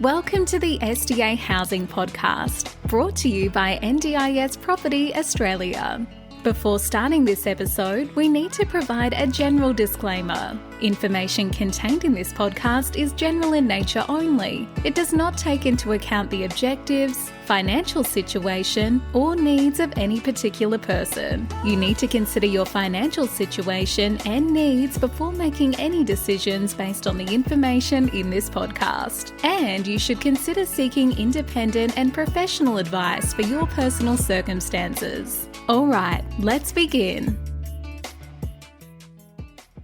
Welcome to the SDA Housing Podcast, brought to you by NDIS Property Australia. Before starting this episode, we need to provide a general disclaimer. Information contained in this podcast is general in nature only. It does not take into account the objectives, financial situation, or needs of any particular person. You need to consider your financial situation and needs before making any decisions based on the information in this podcast. And you should consider seeking independent and professional advice for your personal circumstances. All right, let's begin.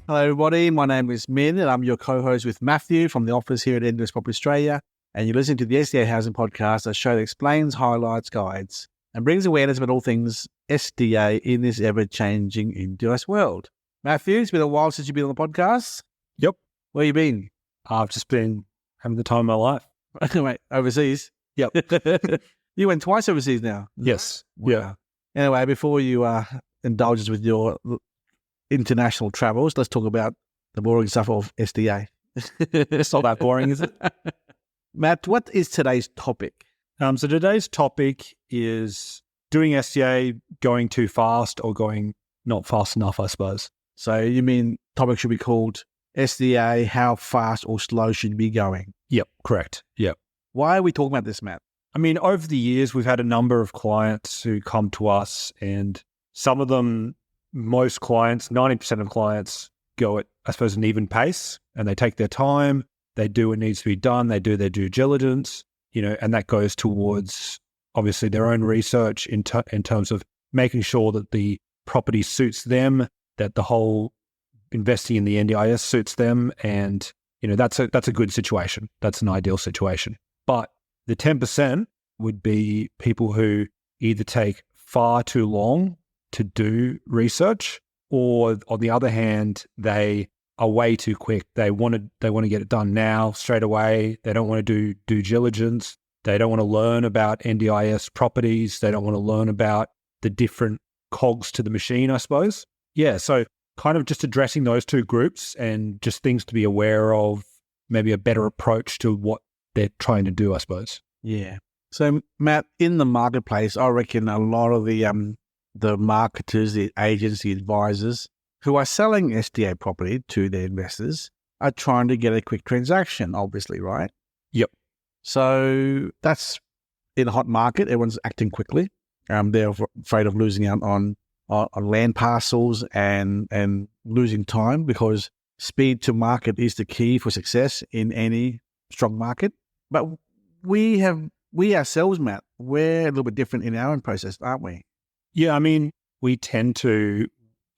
Hello everybody, my name is Minh and I'm your co-host with Matthew from the office here at NDIS Property Australia, and you're listening to the SDA Housing Podcast, a show that explains, highlights, guides and brings awareness about all things SDA in this ever-changing NDIS world. Matthew, it's been a while since you've been on the podcast. Yep. Where you been? I've just been having the time of my life. Wait, overseas? Yep. You went twice overseas now? Yes. Wow. Yeah. Anyway, before you indulge us with your international travels, let's talk about the boring stuff of SDA. It's not that boring, is it? Matt, what is today's topic? So today's topic is doing SDA going too fast or going not fast enough, I suppose. So you mean topic should be called SDA, how fast or slow should you be going? Yep, correct. Yep. Why are we talking about this, Matt? I mean, over the years, we've had a number of clients who come to us, and some of them, most clients, 90% of clients go at, I suppose, an even pace, and they take their time, they do what needs to be done, they do their due diligence, and that goes towards, obviously, their own research in terms of making sure that the property suits them, that the whole investing in the NDIS suits them, and, that's a good situation. That's an ideal situation. But the 10% would be people who either take far too long to do research, or on the other hand, they are way too quick. They want to get it done now, straight away. They don't want to do due diligence. They don't want to learn about NDIS properties. They don't want to learn about the different cogs to the machine, I suppose. Yeah, so kind of just addressing those two groups and just things to be aware of, maybe a better approach to what they're trying to do, I suppose. Yeah. So, Matt, in the marketplace, I reckon a lot of the marketers, the agents, the advisors who are selling SDA property to their investors are trying to get a quick transaction, obviously, right? Yep. So that's in a hot market. Everyone's acting quickly. They're afraid of losing out on land parcels and losing time, because speed to market is the key for success in any strong market. But we ourselves, Matt, we're a little bit different in our own process, aren't we? Yeah, I mean, we tend to,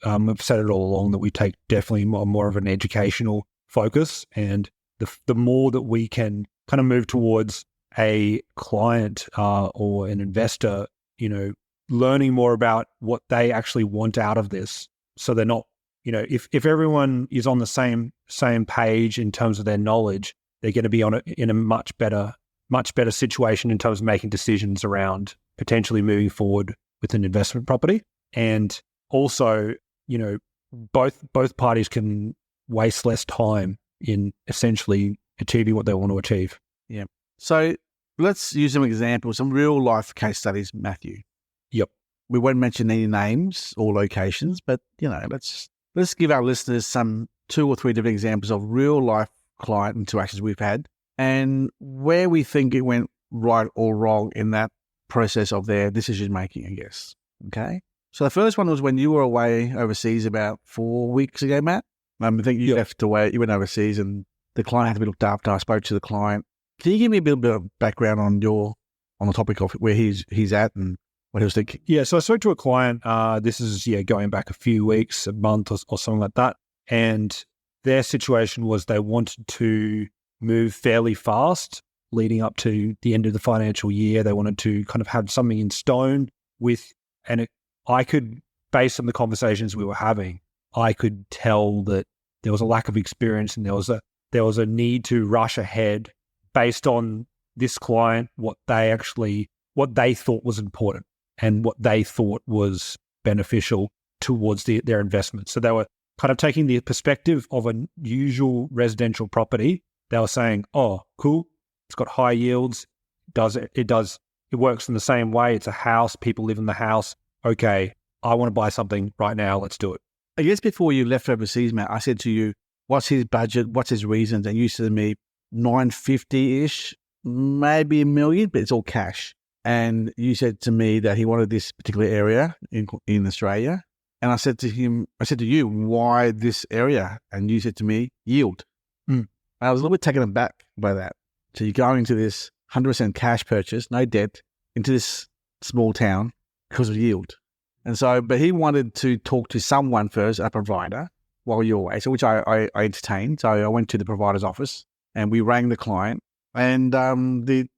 I've said it all along, that we take definitely more of an educational focus, and the more that we can kind of move towards a client or an investor, learning more about what they actually want out of this, so they're not, if everyone is on the same page in terms of their knowledge, they're going to be in a much better situation in terms of making decisions around potentially moving forward with an investment property. And also, both parties can waste less time in essentially achieving what they want to achieve. Yeah. So let's use some examples, some real life case studies, Matthew. Yep. We won't mention any names or locations, but let's give our listeners some 2 or 3 different examples of real life client interactions we've had, and where we think it went right or wrong in that process of their decision making, I guess. Okay. So the first one was when you were away overseas about 4 weeks ago, Matt. I think you left away, you went overseas and the client had to be looked after. I spoke to the client. Can you give me a little bit of background on the topic of where he's at and what he was thinking? Yeah. So I spoke to a client, this is going back a few weeks, a month or something like that. And their situation was they wanted to move fairly fast leading up to the end of the financial year. They wanted to kind of have something in stone I could, based on the conversations we were having, I could tell that there was a lack of experience and there was a need to rush ahead based on this client, what they thought was important and what they thought was beneficial towards their investment. So they were kind of taking the perspective of a usual residential property. They were saying, oh, cool, It's got high yields. It works in the same way. It's a house. People live in the house. Okay, I want to buy something right now. Let's do it. I guess before you left overseas, Matt, I said to you, what's his budget? What's his reasons? And you said to me, 950-ish, maybe $1 million, but it's all cash. And you said to me that he wanted this particular area in Australia. And I said to you, why this area? And you said to me, yield. I was a little bit taken aback by that. So you're going to this 100% cash purchase, no debt, into this small town because of yield. And so, but he wanted to talk to someone first, a provider, while you're away, so which I entertained. So I went to the provider's office and we rang the client, and the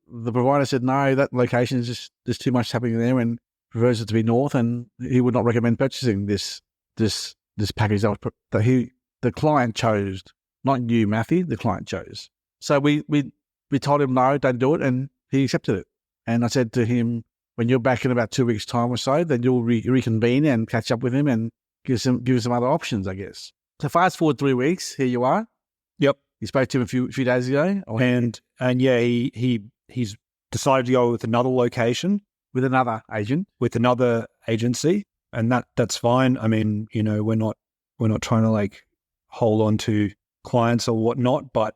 provider said, no, that location is just, there's too much happening there and prefers it to be north, and he would not recommend purchasing this package that the client chose, not you, Matthew, the client chose. So we told him, no, don't do it, and he accepted it. And I said to him, when you're back in about 2 weeks' time or so, then you'll reconvene and catch up with him and give some other options, I guess. So fast forward 3 weeks, here you are. Yep. You spoke to him a few days ago. And yeah, he's decided to go with another location. With another agent. With another agency. And that's fine. I mean, we're not trying to like hold on to clients or whatnot, but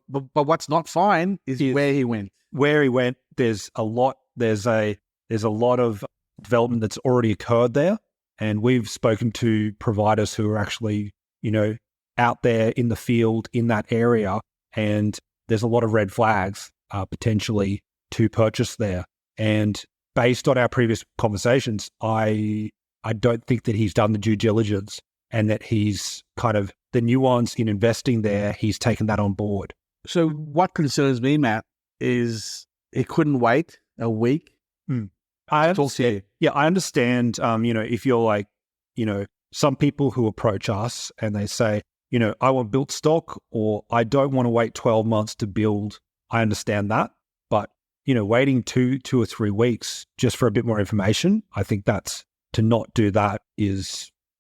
what's not fine is where he went. Where he went, there's a lot of development that's already occurred there. And we've spoken to providers who are actually, out there in the field in that area. And there's a lot of red flags potentially to purchase there. And based on our previous conversations, I don't think that he's done the due diligence and that he's kind of the nuance in investing there, he's taken that on board. So what concerns me, Matt, is he couldn't wait a week. I understand. Yeah, I understand. If you're like, some people who approach us and they say, I want built stock, or I don't want to wait 12 months to build. I understand that. But, waiting two or 3 weeks just for a bit more information, I think to not do that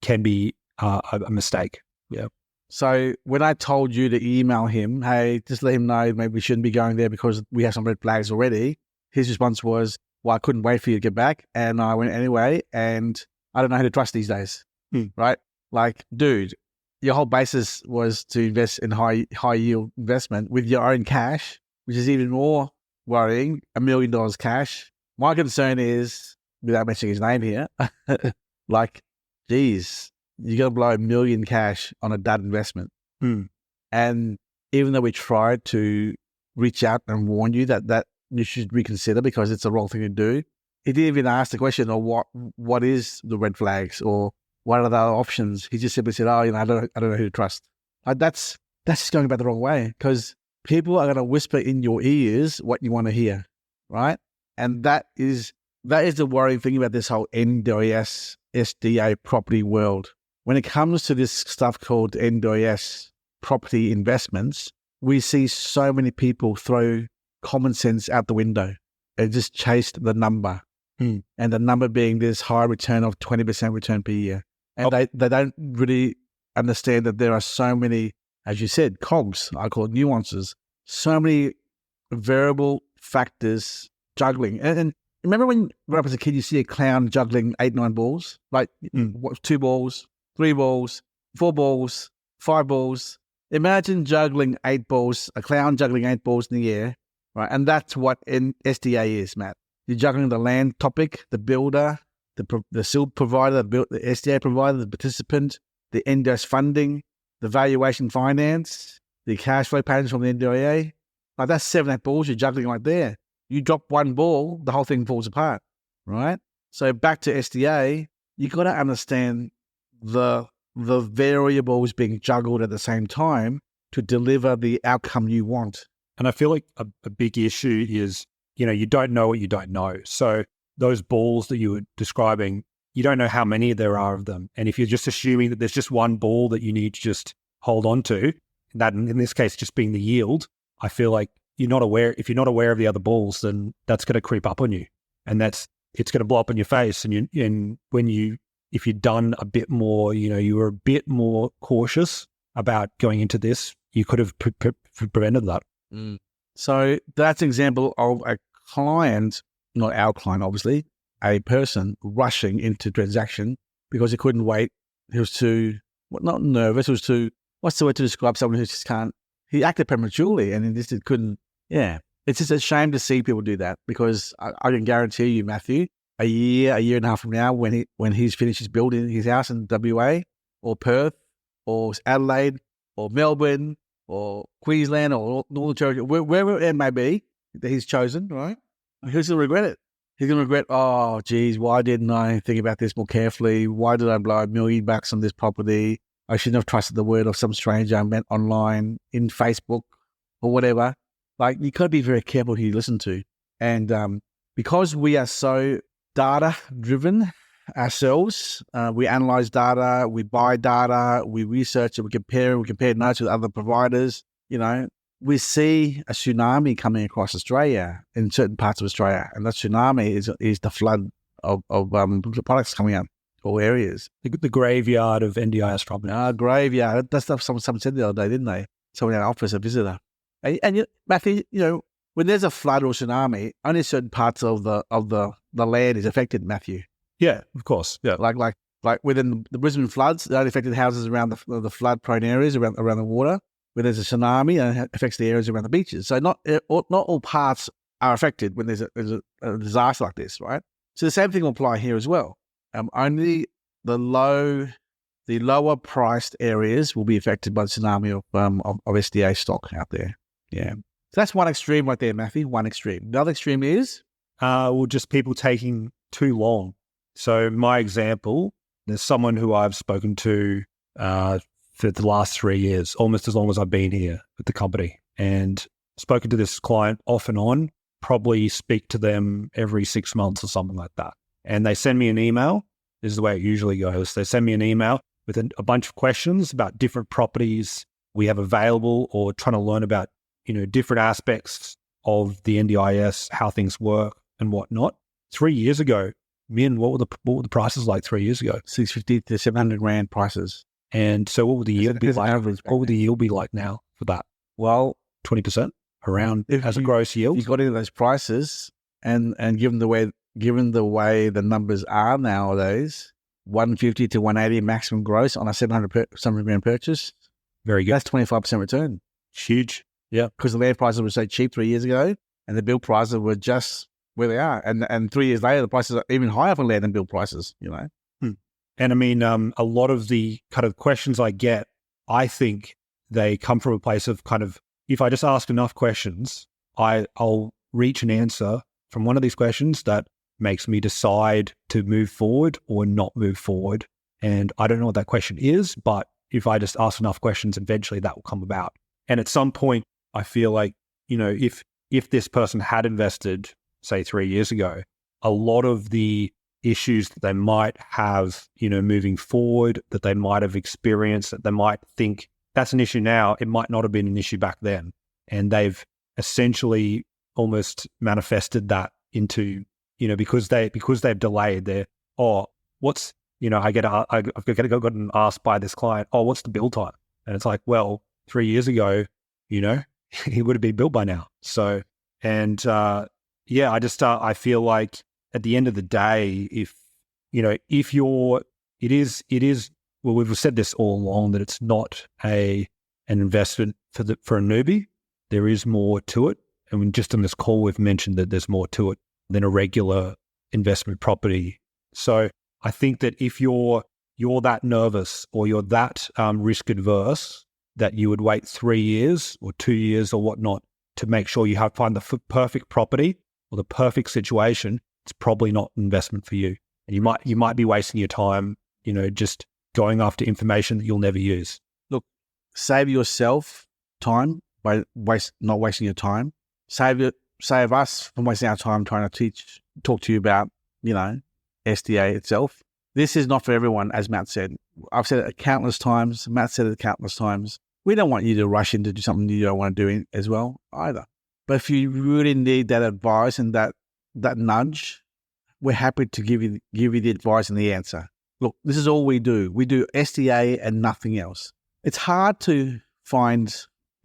can be a mistake. Yeah. So when I told you to email him, hey, just let him know maybe we shouldn't be going there because we have some red flags already, his response was, well, I couldn't wait for you to get back. And I went anyway, and I don't know who to trust these days, right? Like, dude, your whole basis was to invest in high yield investment with your own cash, which is even more worrying, $1 million cash. My concern is, without mentioning his name here, like, geez, you're going to blow $1 million cash on a dud investment. And even though we tried to reach out and warn you that you should reconsider because it's the wrong thing to do, he didn't even ask the question of what is the red flags or what are the other options. He just simply said, I don't know who to trust. Like that's just going about the wrong way, because people are going to whisper in your ears what you want to hear, right? And that is the worrying thing about this whole NDIS, SDA property world. When it comes to this stuff called NDIS property investments, we see so many people throw common sense out the window and just chase the number. And the number being this high return of 20% return per year. And they don't really understand that there are so many, as you said, cogs, I call it nuances, so many variable factors juggling. And remember when I was a kid, you see a clown juggling 8, 9 balls, like 2 balls, 3 balls, 4 balls, 5 balls. Imagine juggling 8 balls, a clown juggling 8 balls in the air, right? And that's what SDA is, Matt. You're juggling the land topic, the builder, the SIL provider, the SDA provider, the participant, the NDIS funding, the valuation finance, the cash flow patterns from the NDIA. Like that's 7, 8 balls you're juggling right there. You drop 1 ball, the whole thing falls apart, right? So back to SDA, you got to understand the variables being juggled at the same time to deliver the outcome you want. And I feel like a big issue is, you don't know what you don't know. So those balls that you were describing, you don't know how many there are of them. And if you're just assuming that there's just 1 ball that you need to just hold on to, that in this case just being the yield, I feel like if you're not aware of the other balls, then that's going to creep up on you. And it's going to blow up in your face. And if you'd done a bit more, you were a bit more cautious about going into this, you could have prevented that. So that's an example of a client, not our client, obviously, a person rushing into transaction because he couldn't wait. He was too, not nervous, he was too, what's the word to describe someone who just can't, he acted prematurely and he just couldn't, yeah. It's just a shame to see people do that because I can guarantee you, Matthew, a year and a half from now, when he's finished his building his house in WA or Perth or Adelaide or Melbourne or Queensland or Northern Territory, wherever it may be that he's chosen, right? He's going to regret it. He's going to regret, oh, geez, why didn't I think about this more carefully? Why did I blow $1 million on this property? I shouldn't have trusted the word of some stranger I met online, in Facebook or whatever. Like, you got to be very careful who you listen to. And because we are so data-driven ourselves, we analyze data, we buy data, we research it, we compare notes with other providers. You know, we see a tsunami coming across Australia in certain parts of Australia, and that tsunami is the flood of products coming out all areas. The graveyard of NDIS property. Graveyard. That's stuff someone said the other day, didn't they? Someone in our office, a visitor. And Matthew, you know, when there's a flood or tsunami, only certain parts of the land is affected, Matthew. Yeah, of course. Yeah, like within the Brisbane floods, it only affected houses around the flood-prone areas around the water. When there's a tsunami, it affects the areas around the beaches. So not all parts are affected when there's a disaster like this, right? So the same thing will apply here as well. Only the lower priced areas will be affected by the tsunami of SDA stock out there. Yeah. So that's one extreme right there, Matthew. One extreme. The other extreme is? Just people taking too long. So my example, there's someone who I've spoken to for the last 3 years, almost as long as I've been here with the company, and spoken to this client off and on, probably speak to them every 6 months or something like that. And they send me an email. This is the way it usually goes. They send me an email with a bunch of questions about different properties we have available, or trying to learn about, you know, different aspects of the NDIS, how things work and whatnot. 3 years ago, Minh, what were the prices like 3 years ago? 650 to 700 grand prices. And so what would the yield be like? What would the yield be like now for that? Well, 20% around as a gross yield. You got into those prices, and given the way the numbers are nowadays, 150 to 180 maximum gross on a 700 grand purchase. Very good. That's 25% return. Huge. Yeah. Because the land prices were so cheap 3 years ago, and the build prices were just where they are. And 3 years later, the prices are even higher for land than build prices, you know. And I mean, a lot of the kind of questions I get, I think they come from a place of kind of, if I just ask enough questions, I'll reach an answer from one of these questions that makes me decide to move forward or not move forward. And I don't know what that question is, but if I just ask enough questions, eventually that will come about. And at some point, I feel like, you know, if this person had invested, say 3 years ago, a lot of the issues that they might have, you know, moving forward, that they might have experienced, that they might think that's an issue now, it might not have been an issue back then. And they've essentially almost manifested that into, you know, because they've delayed I've gotten asked by this client, oh, what's the build time? And it's like, well, 3 years ago, you know, he would have been built by now. So, and I feel like at the end of the day, well, we've said this all along, that it's not an investment for a newbie. There is more to it. And just on this call, we've mentioned that there's more to it than a regular investment property. So I think that if you're that nervous or you're that risk adverse, that you would wait 3 years or 2 years or whatnot to make sure you find the perfect property or the perfect situation, it's probably not an investment for you. And you might be wasting your time, you know, just going after information that you'll never use. Look, save yourself time by not wasting your time. Save us from wasting our time trying to talk to you about, you know, SDA itself. This is not for everyone, as Matt said. I've said it countless times. Matt said it countless times. We don't want you to rush in to do something you don't want to do as well either. But if you really need that advice and that nudge, we're happy to give you the advice and the answer. Look, this is all we do. We do SDA and nothing else. It's hard to find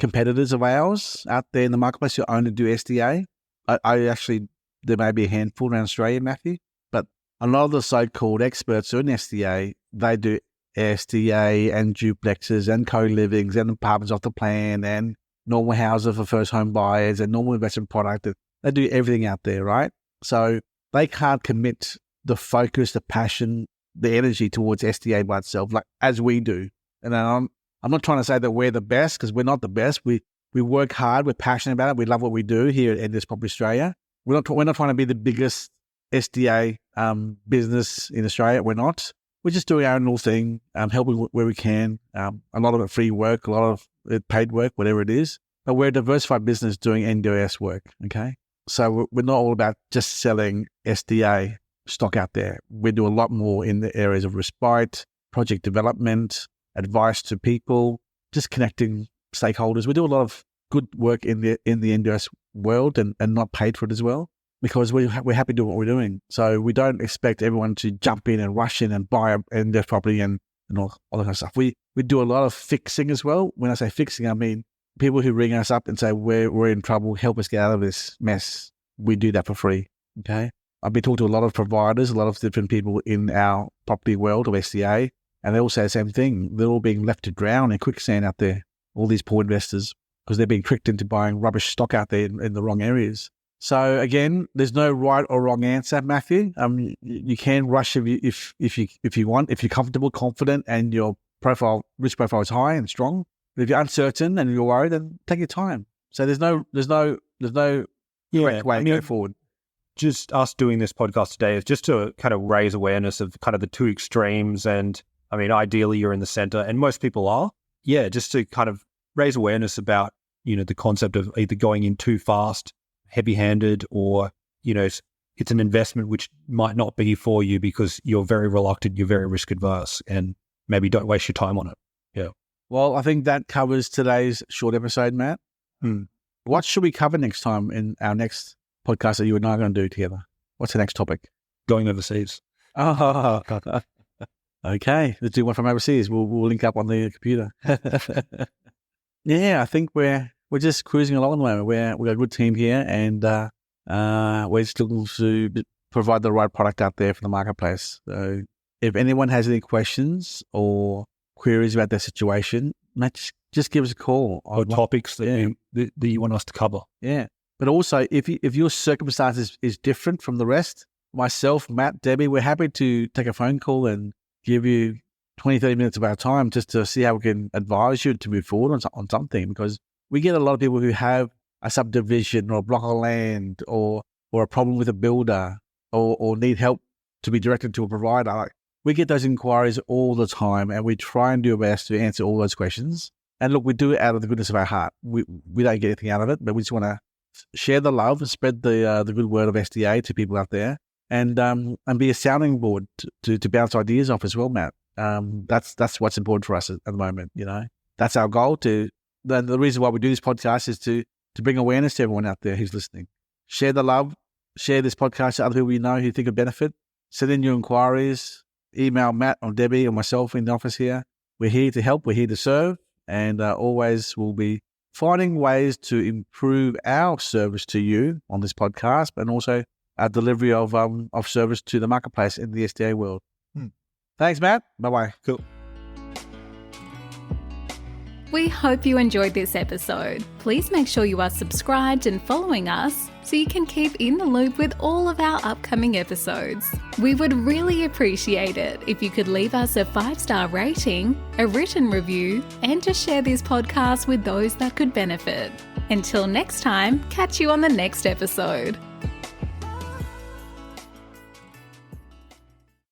competitors of ours out there in the marketplace who only do SDA. I actually, there may be a handful around Australia, Matthew, but a lot of the so-called experts who are in SDA, they do SDA and duplexes and co-livings and apartments off the plan and normal houses for first home buyers and normal investment product. They do everything out there, right? So they can't commit the focus, the passion, the energy towards SDA by itself, like as we do. And I'm not trying to say that we're the best, because we're not the best. We work hard. We're passionate about it. We love what we do here at NDIS Property Australia. We're not trying to be the biggest SDA business in Australia. We're not. We're just doing our own little thing, helping where we can. A lot of it free work, a lot of it paid work, whatever it is. But we're a diversified business doing NDIS work, okay? So we're not all about just selling SDA stock out there. We do a lot more in the areas of respite, project development, advice to people, just connecting stakeholders. We do a lot of good work in the NDIS world and not paid for it as well, because we're happy doing what we're doing. So we don't expect everyone to jump in and rush in and buy an NDIS property and all that kind of stuff. We do a lot of fixing as well. When I say fixing, I mean people who ring us up and say, we're in trouble, help us get out of this mess. We do that for free, okay? I've been talking to a lot of providers, a lot of different people in our property world of SDA, and they all say the same thing. They're all being left to drown in quicksand out there, all these poor investors, because they're being tricked into buying rubbish stock out there in the wrong areas. So again, there's no right or wrong answer, Matthew. You can rush if you want, if you're comfortable, confident, and your risk profile is high and strong. But if you're uncertain and you're worried, then take your time. So there's no correct way to go forward. Just us doing this podcast today is just to kind of raise awareness of kind of the two extremes. And I mean, ideally you're in the center, and most people are. Yeah, just to kind of raise awareness about, the concept of either going in too fast, heavy-handed, or, it's an investment which might not be for you because you're very reluctant, you're very risk adverse, and maybe don't waste your time on it. Yeah. Well, I think that covers today's short episode, Matt. What should we cover next time in our next podcast that you and I are going to do together? What's the next topic? Going overseas. Oh, okay. Let's do one from overseas. We'll link up on the computer. Yeah, I think we're just cruising along at the moment. We've got a good team here, and we're just looking to provide the right product out there for the marketplace. So if anyone has any questions or queries about their situation, Matt, just give us a call. Or topics that you want us to cover. Yeah. But also, if your circumstances is different from the rest, myself, Matt, Debbie, we're happy to take a phone call and give you 20, 30 minutes of our time just to see how we can advise you to move forward on something. Because we get a lot of people who have a subdivision or a block of land or a problem with a builder or need help to be directed to a provider. We get those inquiries all the time, and we try and do our best to answer all those questions. And look, we do it out of the goodness of our heart. We don't get anything out of it, but we just want to share the love and spread the good word of SDA to people out there, and be a sounding board to bounce ideas off as well, Matt. That's what's important for us at the moment. That's our goal. The reason why we do this podcast is to bring awareness to everyone out there who's listening. Share the love. Share this podcast to other people you know who think of benefit. Send in your inquiries. Email Matt or Debbie or myself in the office here. We're here to help. We're here to serve, and always will be finding ways to improve our service to you on this podcast, and also our delivery of service to the marketplace in the SDA world. Thanks, Matt. Bye-bye. Cool. We hope you enjoyed this episode. Please make sure you are subscribed and following us so you can keep in the loop with all of our upcoming episodes. We would really appreciate it if you could leave us a 5-star rating, a written review, and to share this podcast with those that could benefit. Until next time, catch you on the next episode.